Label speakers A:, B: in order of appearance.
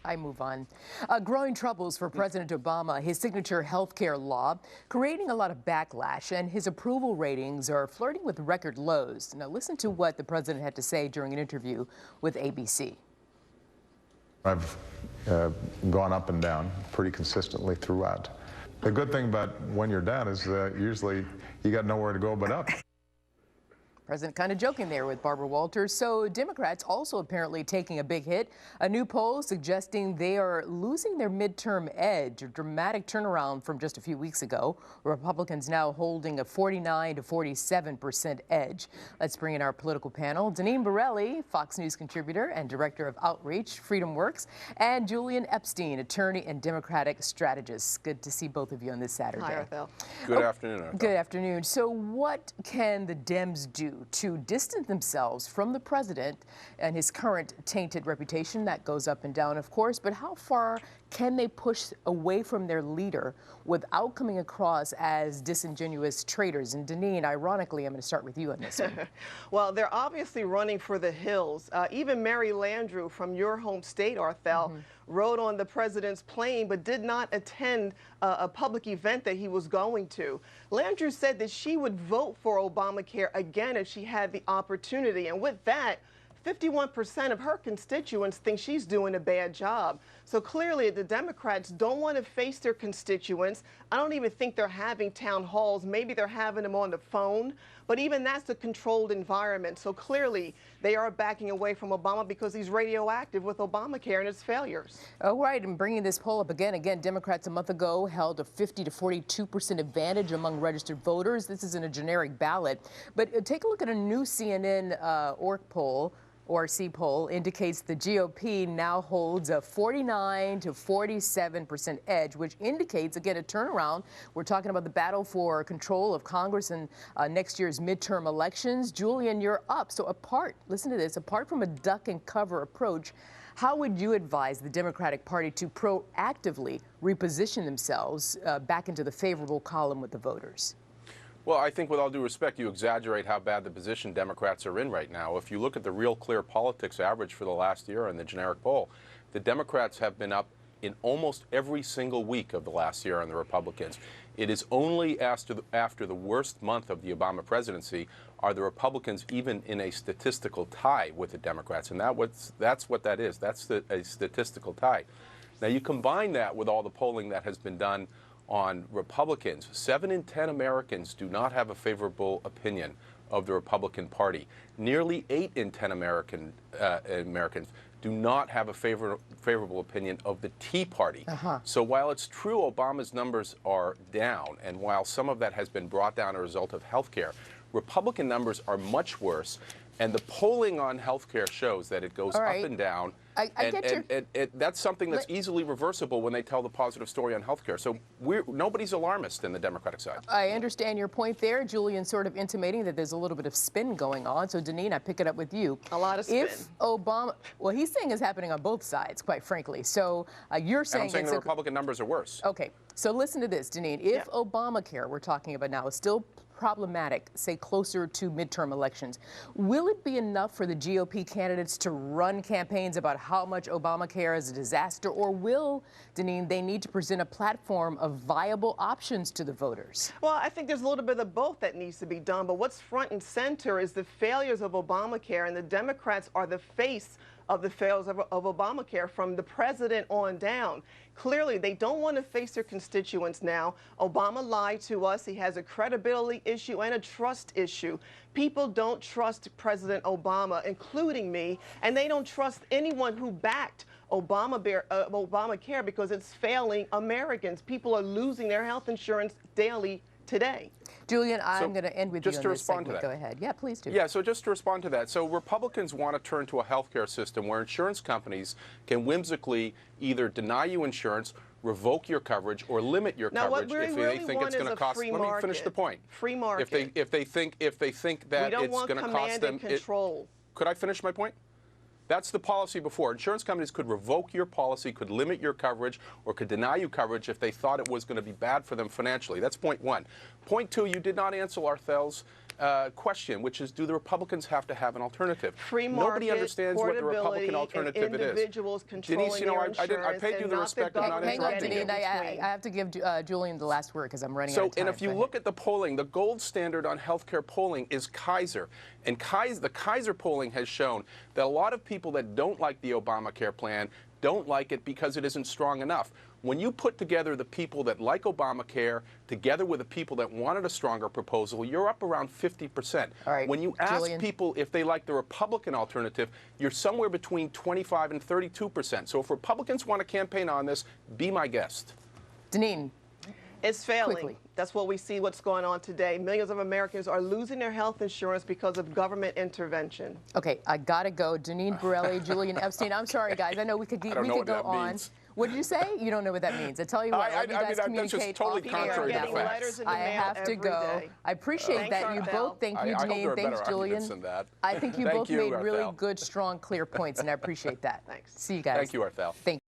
A: I move on. Growing troubles for President Obama, his signature health care law, creating a lot of backlash, and his approval ratings are flirting with record lows. Now listen to what the president had to say during an interview with ABC.
B: I've gone up and down pretty consistently throughout. The good thing about when you're down is usually you got nowhere to go but up.
A: President kind of joking there with Barbara Walters. So Democrats also apparently taking a big hit. A new poll suggesting they are losing their midterm edge, a dramatic turnaround from just a few weeks ago. Republicans now holding a 49 to 47% edge. Let's bring in our political panel. Deneen Borelli, Fox News contributor and director of outreach, Freedom Works, and Julian Epstein, attorney and Democratic strategist. Good to see both of you on this Saturday.
C: Hi, Arthel.
D: Good afternoon, Arthel.
A: Good afternoon. So what can the Dems do to distance themselves from the president and his current tainted reputation? That goes up and down, of course, but how far can they push away from their leader without coming across as disingenuous traitors? And Deneen, ironically, I'm going to start with you on this one.
C: Well, they're obviously running for the hills. Even Mary Landrieu from your home state, Arthel, rode on the president's plane but did not attend a public event that he was going to. Landrieu said that she would vote for Obamacare again if she had the opportunity. And with that, 51% of her constituents think she's doing a bad job. So clearly the Democrats don't want to face their constituents. I don't even think they're having town halls. Maybe they're having them on the phone. But even that's a controlled environment. So clearly they are backing away from Obama because he's radioactive with Obamacare and its failures.
A: Oh, right. And bringing this poll up again, Democrats a month ago held a 50 to 42% advantage among registered voters. This isn't a generic ballot. But take a look at a new CNN ORC poll indicates the GOP now holds a 49 to 47% edge, which indicates, again, a turnaround. We're talking about the battle for control of Congress and next year's midterm elections. Julian, you're up. So listen to this, apart from a duck and cover approach, how would you advise the Democratic Party to proactively reposition themselves back into the favorable column with the voters?
D: Well, I think with all due respect, you exaggerate how bad the position Democrats are in right now. If you look at the Real Clear Politics average for the last year in the generic poll, the Democrats have been up in almost every single week of the last year on the Republicans. It is only after the worst month of the Obama presidency are the Republicans even in a statistical tie with the Democrats. And that's what that is. That's a statistical tie. Now, you combine that with all the polling that has been done on Republicans. 7 in 10 Americans do not have a favorable opinion of the Republican Party. Nearly 8 in 10 Americans do not have a favorable opinion of the Tea Party. So while it's true Obama's numbers are down, and while some of that has been brought down as a result of health care, Republican numbers are much worse. And the polling on health care shows that it goes up and down. That's something that's easily reversible when they tell the positive story on health care. So nobody's alarmist in the Democratic side.
A: I understand your point there. Julian sort of intimating that there's a little bit of spin going on. So, Deneen, I pick it up with you.
C: A lot of spin.
A: If Obama, well, he's saying it's happening on both sides, quite frankly. So you're saying
D: I'm saying the Republican numbers are worse.
A: Okay. So listen to this, Deneen. If Obamacare, we're talking about now, is still problematic, say closer to midterm elections, will it be enough for the GOP candidates to run campaigns about how much Obamacare is a disaster, or will, Deneen, they need to present a platform of viable options to the voters?
C: Well, I think there's a little bit of both that needs to be done, but what's front and center is the failures of Obamacare, and the Democrats are the face of the failures of Obamacare from the president on down. Clearly, they don't want to face their constituents now. Obama lied to us. He has a credibility issue and a trust issue. People don't trust President Obama, including me, and they don't trust anyone who backed Obamacare because it's failing Americans. People are losing their health insurance daily today.
A: Julian, I'm going to end with you on this
D: respond
A: segment.
D: to that.
A: Go ahead. Yeah, please do.
D: Yeah, so just to respond to that. So Republicans want to turn to a healthcare system where insurance companies can whimsically either deny you insurance, revoke your coverage, or limit your coverage if they think it's going to cost. Let me finish the point.
C: Free market.
D: If they think that it's going to cost them.
C: Control.
D: Could I finish my point? That's the policy before. Insurance companies could revoke your policy, could limit your coverage, or could deny you coverage if they thought it was going to be bad for them financially. That's point one. Point two, you did not answer Arthel's question, which is, do the Republicans have to have an alternative?
C: Free
D: Nobody
C: market,
D: understands what the Republican
C: portability,
D: alternative
C: and
D: it is.
C: individuals controlling
D: Denise,
C: their
D: I
C: insurance
D: paid you
C: and
D: the
C: not
D: respect of not
C: government
A: Hang on,
D: interrupting
C: getting
D: you.
A: Denise.
C: in
A: I
C: between.
A: have to give Julian the last word because I'm running out
D: So,
A: of time.
D: and if you
A: Go
D: look
A: ahead.
D: at the polling, the gold standard on healthcare polling is Kaiser. And the Kaiser polling has shown that a lot of people that don't like the Obamacare plan don't like it because it isn't strong enough. When you put together the people that like Obamacare together with the people that wanted a stronger proposal, you're up around 50%.
A: All right,
D: When you ask
A: Julian.
D: people if they like the Republican alternative, you're somewhere between 25 and 32%. So if Republicans want to campaign on this, be my guest.
A: Deneen.
C: It's failing.
A: Quickly.
C: That's what we see what's going on today. Millions of Americans are losing their health insurance because of government intervention.
A: Okay, I gotta go. Janine Borelli, Julian Epstein. I'm sorry, guys. I know we could
D: don't know what
A: go
D: that
A: on.
D: means.
A: What did you say? You don't know what that means. I tell you what, let you guys
D: that's just
A: communicate
D: totally
A: off air
D: contrary
A: on
D: to
A: that
D: the
A: one.
D: facts.
C: Letters in the
A: I
C: mail
A: have to
C: every
A: go.
C: day.
A: I appreciate
C: Thanks,
A: that you
C: Arthel.
A: both. Thank you,
D: I hope there
A: Janine.
D: are
A: Thanks,
D: better
A: Julian.
D: arguments than that.
A: I think you
D: Thank
A: both
D: you,
A: made really
D: Arthel.
A: good, strong, clear points, and I appreciate that.
C: Thanks.
A: See you guys.
D: Thank you, Arthel.
A: Thank